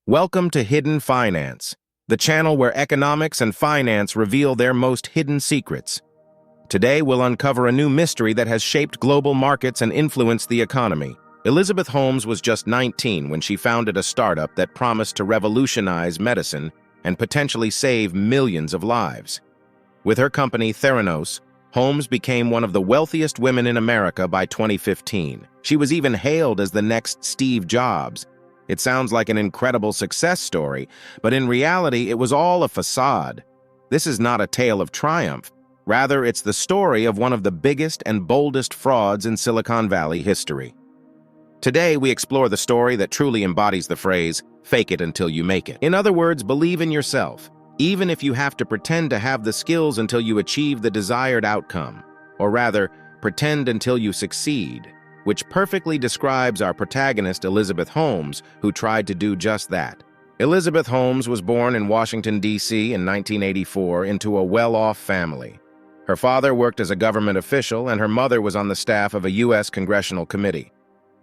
Welcome to Hidden Finance, the channel where economics and finance reveal their most hidden secrets. Today, we'll uncover a new mystery that has shaped global markets and influenced the economy. Elizabeth Holmes was just 19 when she founded a startup that promised to revolutionize medicine and potentially save millions of lives. With her company, Theranos, Holmes became one of the wealthiest women in America by 2015. She was even hailed as the next Steve Jobs. It sounds like an incredible success story, but in reality, it was all a facade. This is not a tale of triumph. Rather, it's the story of one of the biggest and boldest frauds in Silicon Valley history. Today, we explore the story that truly embodies the phrase, "fake it until you make it." In other words, believe in yourself, even if you have to pretend to have the skills until you achieve the desired outcome. Or rather, pretend until you succeed, which perfectly describes our protagonist, Elizabeth Holmes, who tried to do just that. Elizabeth Holmes was born in Washington, D.C. in 1984 into a well-off family. Her father worked as a government official, and her mother was on the staff of a U.S. congressional committee.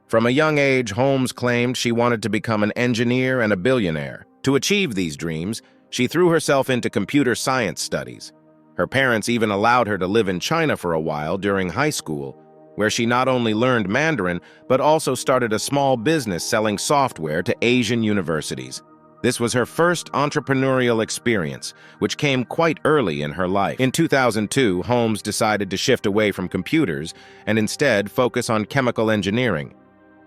From a young age, Holmes claimed she wanted to become an engineer and a billionaire. To achieve these dreams, she threw herself into computer science studies. Her parents even allowed her to live in China for a while during high school, where she not only learned Mandarin, but also started a small business selling software to Asian universities. This was her first entrepreneurial experience, which came quite early in her life. In 2002, Holmes decided to shift away from computers and instead focus on chemical engineering.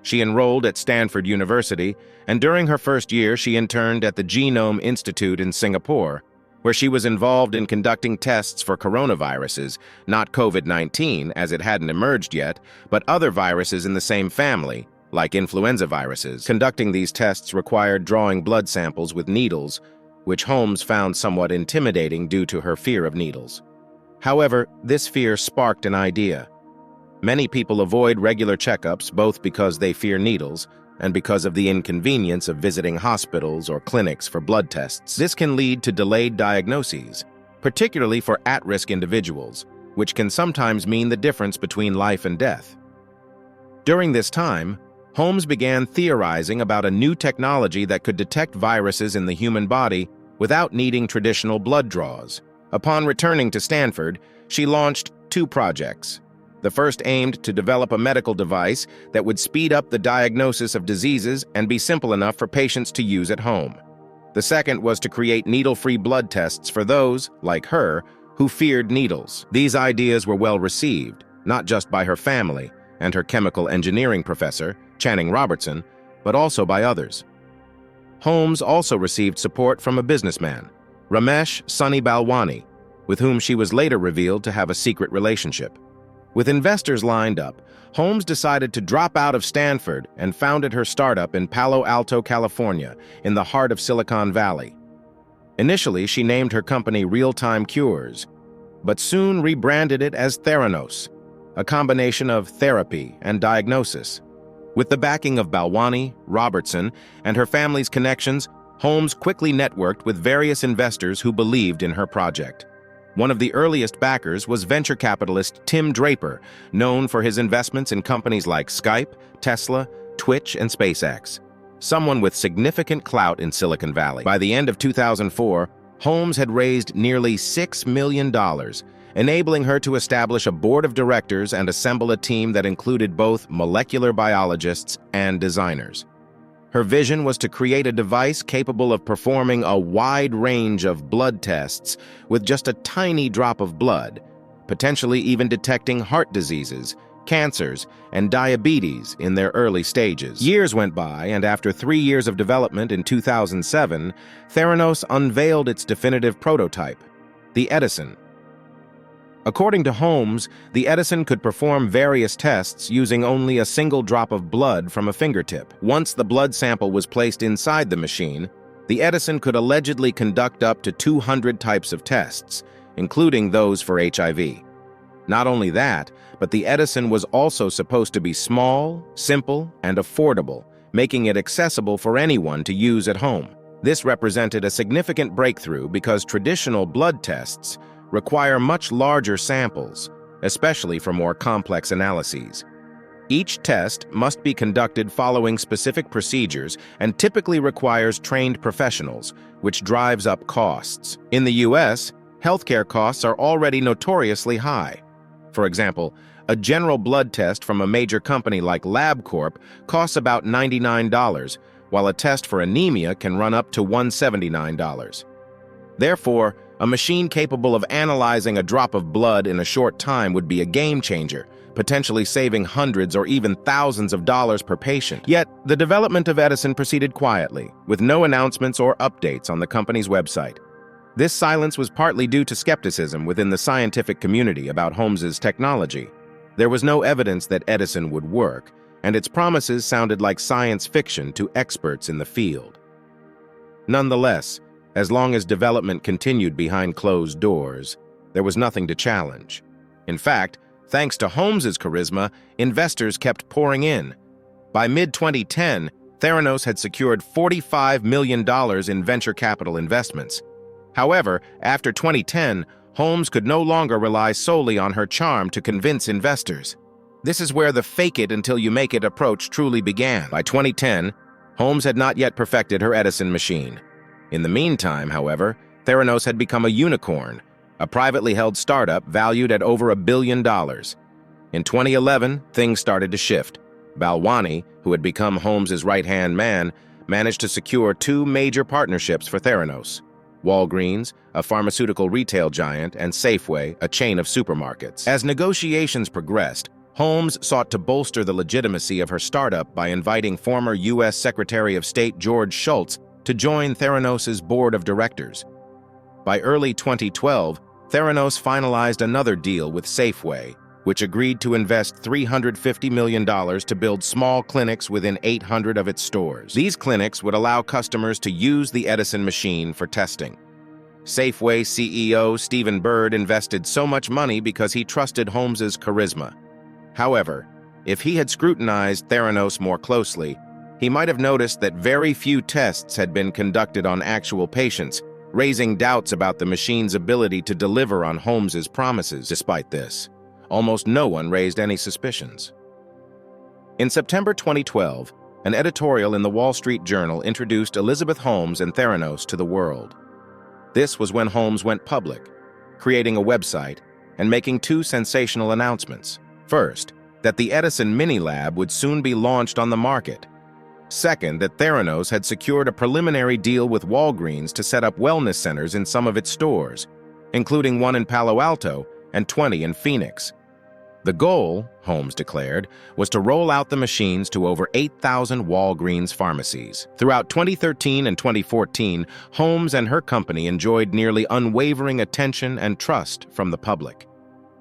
She enrolled at Stanford University, and during her first year, she interned at the Genome Institute in Singapore, where she was involved in conducting tests for coronaviruses, not COVID-19, as it hadn't emerged yet, but other viruses in the same family, like influenza viruses. Conducting these tests required drawing blood samples with needles, which Holmes found somewhat intimidating due to her fear of needles. However, this fear sparked an idea. Many people avoid regular checkups both because they fear needles and because of the inconvenience of visiting hospitals or clinics for blood tests. This can lead to delayed diagnoses, particularly for at-risk individuals, which can sometimes mean the difference between life and death. During this time, Holmes began theorizing about a new technology that could detect viruses in the human body without needing traditional blood draws. Upon returning to Stanford, she launched two projects. The first aimed to develop a medical device that would speed up the diagnosis of diseases and be simple enough for patients to use at home. The second was to create needle-free blood tests for those, like her, who feared needles. These ideas were well received, not just by her family and her chemical engineering professor, Channing Robertson, but also by others. Holmes also received support from a businessman, Ramesh Sunny Balwani, with whom she was later revealed to have a secret relationship. With investors lined up, Holmes decided to drop out of Stanford and founded her startup in Palo Alto, California, in the heart of Silicon Valley. Initially, she named her company Real-Time Cures, but soon rebranded it as Theranos, a combination of therapy and diagnosis. With the backing of Balwani, Robertson, and her family's connections, Holmes quickly networked with various investors who believed in her project. One of the earliest backers was venture capitalist Tim Draper, known for his investments in companies like Skype, Tesla, Twitch, and SpaceX. Someone with significant clout in Silicon Valley. By the end of 2004, Holmes had raised nearly $6 million, enabling her to establish a board of directors and assemble a team that included both molecular biologists and designers. Her vision was to create a device capable of performing a wide range of blood tests with just a tiny drop of blood, potentially even detecting heart diseases, cancers, and diabetes in their early stages. Years went by, and after 3 years of development in 2007, Theranos unveiled its definitive prototype, the Edison. According to Holmes, the Edison could perform various tests using only a single drop of blood from a fingertip. Once the blood sample was placed inside the machine, the Edison could allegedly conduct up to 200 types of tests, including those for HIV. Not only that, but the Edison was also supposed to be small, simple, and affordable, making it accessible for anyone to use at home. This represented a significant breakthrough because traditional blood tests require much larger samples, especially for more complex analyses. Each test must be conducted following specific procedures and typically requires trained professionals, which drives up costs. In the US, healthcare costs are already notoriously high. For example, a general blood test from a major company like LabCorp costs about $99, while a test for anemia can run up to $179. Therefore, a machine capable of analyzing a drop of blood in a short time would be a game changer, potentially saving hundreds or even thousands of dollars per patient. Yet, the development of Edison proceeded quietly, with no announcements or updates on the company's website. This silence was partly due to skepticism within the scientific community about Holmes's technology. There was no evidence that Edison would work, and its promises sounded like science fiction to experts in the field. Nonetheless, as long as development continued behind closed doors, there was nothing to challenge. In fact, thanks to Holmes's charisma, investors kept pouring in. By mid-2010, Theranos had secured $45 million in venture capital investments. However, after 2010, Holmes could no longer rely solely on her charm to convince investors. This is where the fake-it-until-you-make-it approach truly began. By 2010, Holmes had not yet perfected her Edison machine. In the meantime, however, Theranos had become a unicorn, a privately held startup valued at over $1 billion. In 2011, things started to shift. Balwani, who had become Holmes's right-hand man, managed to secure two major partnerships for Theranos: Walgreens, a pharmaceutical retail giant, and Safeway, a chain of supermarkets. As negotiations progressed, Holmes sought to bolster the legitimacy of her startup by inviting former U.S. Secretary of State George Shultz to join Theranos' board of directors. By early 2012, Theranos finalized another deal with Safeway, which agreed to invest $350 million to build small clinics within 800 of its stores. These clinics would allow customers to use the Edison machine for testing. Safeway CEO Stephen Bird invested so much money because he trusted Holmes's charisma. However, if he had scrutinized Theranos more closely, he might have noticed that very few tests had been conducted on actual patients, raising doubts about the machine's ability to deliver on Holmes's promises. Despite this, almost no one raised any suspicions. In September 2012, an editorial in the Wall Street Journal introduced Elizabeth Holmes and Theranos to the world. This was when Holmes went public, creating a website and making two sensational announcements. First, that the Edison Mini Lab would soon be launched on the market. Second, that Theranos had secured a preliminary deal with Walgreens to set up wellness centers in some of its stores, including one in Palo Alto and 20 in Phoenix. The goal, Holmes declared, was to roll out the machines to over 8,000 Walgreens pharmacies. Throughout 2013 and 2014, Holmes and her company enjoyed nearly unwavering attention and trust from the public.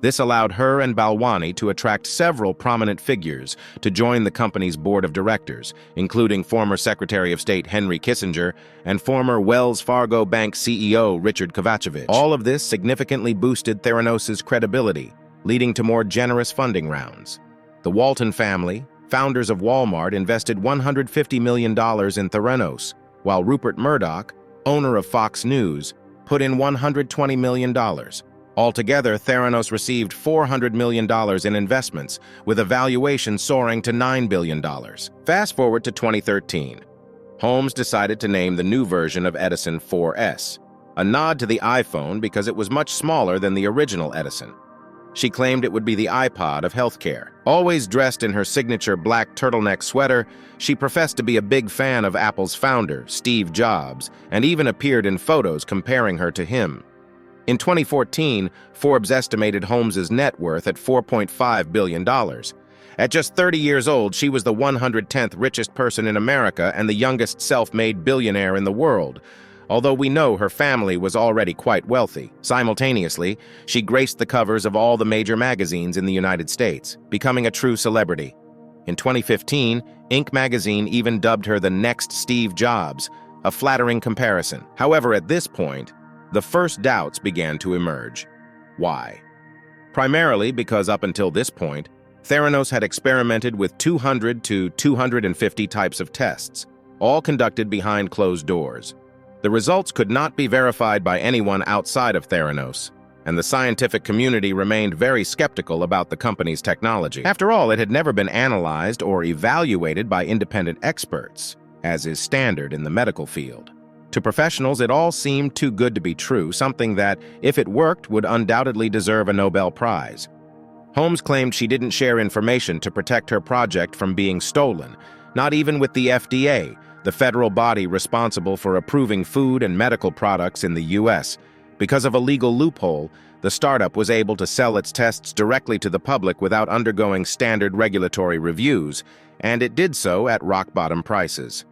This allowed her and Balwani to attract several prominent figures to join the company's board of directors, including former Secretary of State Henry Kissinger and former Wells Fargo Bank CEO Richard Kovacevich. All of this significantly boosted Theranos' credibility, leading to more generous funding rounds. The Walton family, founders of Walmart, invested $150 million in Theranos, while Rupert Murdoch, owner of Fox News, put in $120 million. Altogether, Theranos received $400 million in investments, with a valuation soaring to $9 billion. Fast forward to 2013. Holmes decided to name the new version of Edison 4S, a nod to the iPhone because it was much smaller than the original Edison. She claimed it would be the iPod of healthcare. Always dressed in her signature black turtleneck sweater, she professed to be a big fan of Apple's founder, Steve Jobs, and even appeared in photos comparing her to him. In 2014, Forbes estimated Holmes's net worth at $4.5 billion. At just 30 years old, she was the 110th richest person in America and the youngest self-made billionaire in the world, although we know her family was already quite wealthy. Simultaneously, she graced the covers of all the major magazines in the United States, becoming a true celebrity. In 2015, Inc. magazine even dubbed her the next Steve Jobs, a flattering comparison. However, at this point, the first doubts began to emerge. Why? Primarily because up until this point, Theranos had experimented with 200 to 250 types of tests, all conducted behind closed doors. The results could not be verified by anyone outside of Theranos. and the scientific community remained very skeptical about the company's technology. After all, it had never been analyzed or evaluated by independent experts, as is standard in the medical field. To professionals, it all seemed too good to be true, something that, if it worked, would undoubtedly deserve a Nobel Prize. Holmes claimed she didn't share information to protect her project from being stolen, not even with the FDA, the federal body responsible for approving food and medical products in the U.S. Because of a legal loophole, the startup was able to sell its tests directly to the public without undergoing standard regulatory reviews, and it did so at rock-bottom prices.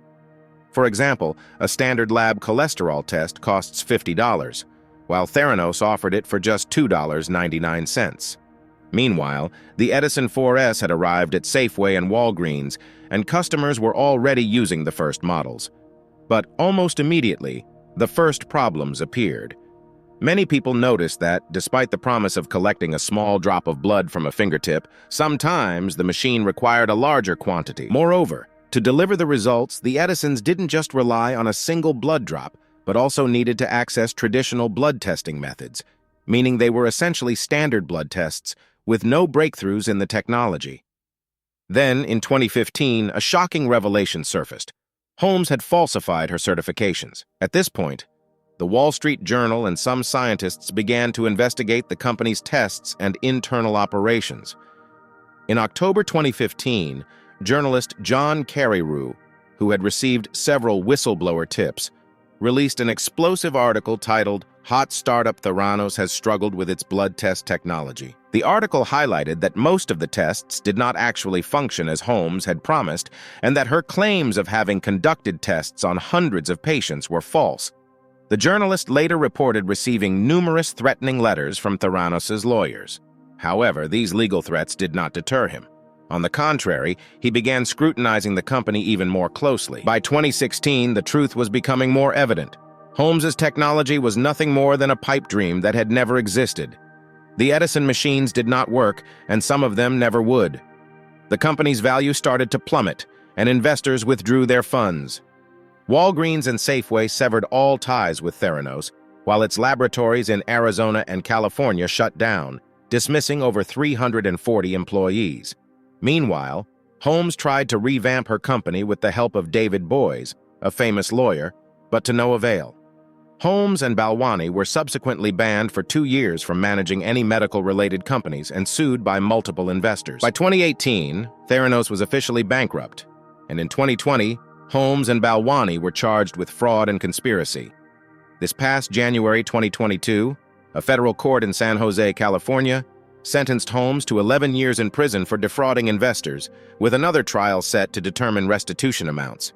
For example, a standard lab cholesterol test costs $50, while Theranos offered it for just $2.99. Meanwhile, the Edison 4S had arrived at Safeway and Walgreens, and customers were already using the first models. But almost immediately, the first problems appeared. Many people noticed that, despite the promise of collecting a small drop of blood from a fingertip, sometimes the machine required a larger quantity. Moreover, to deliver the results, the Edisons didn't just rely on a single blood drop, but also needed to access traditional blood testing methods, meaning they were essentially standard blood tests with no breakthroughs in the technology. Then, in 2015, a shocking revelation surfaced. Holmes had falsified her certifications. At this point, the Wall Street Journal and some scientists began to investigate the company's tests and internal operations. In October 2015, journalist John Carreyrou, who had received several whistleblower tips, released an explosive article titled "Hot Startup Theranos Has Struggled with Its Blood Test Technology." The article highlighted that most of the tests did not actually function as Holmes had promised, and that her claims of having conducted tests on hundreds of patients were false. The journalist later reported receiving numerous threatening letters from Theranos' lawyers. However, these legal threats did not deter him. On the contrary, he began scrutinizing the company even more closely. By 2016, the truth was becoming more evident. Holmes' technology was nothing more than a pipe dream that had never existed. The Edison machines did not work, and some of them never would. The company's value started to plummet, and investors withdrew their funds. Walgreens and Safeway severed all ties with Theranos, while its laboratories in Arizona and California shut down, dismissing over 340 employees. Meanwhile, Holmes tried to revamp her company with the help of David Boies, a famous lawyer, but to no avail. Holmes and Balwani were subsequently banned for 2 years from managing any medical-related companies and sued by multiple investors. By 2018, Theranos was officially bankrupt, and in 2020, Holmes and Balwani were charged with fraud and conspiracy. This past January 2022, a federal court in San Jose, California, sentenced Holmes to 11 years in prison for defrauding investors, with another trial set to determine restitution amounts.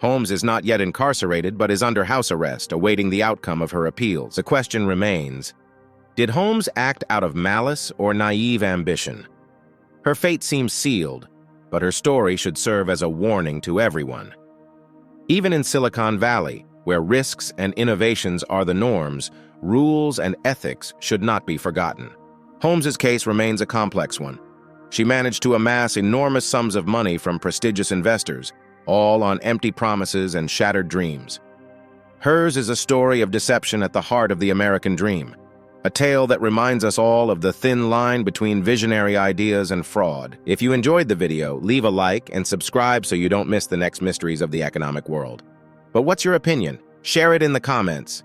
Holmes is not yet incarcerated but is under house arrest, awaiting the outcome of her appeals. The question remains, did Holmes act out of malice or naive ambition? Her fate seems sealed, but her story should serve as a warning to everyone. Even in Silicon Valley, where risks and innovations are the norms, rules and ethics should not be forgotten. Holmes' case remains a complex one. She managed to amass enormous sums of money from prestigious investors, all on empty promises and shattered dreams. Hers is a story of deception at the heart of the American dream, a tale that reminds us all of the thin line between visionary ideas and fraud. If you enjoyed the video, leave a like and subscribe so you don't miss the next mysteries of the economic world. But what's your opinion? Share it in the comments.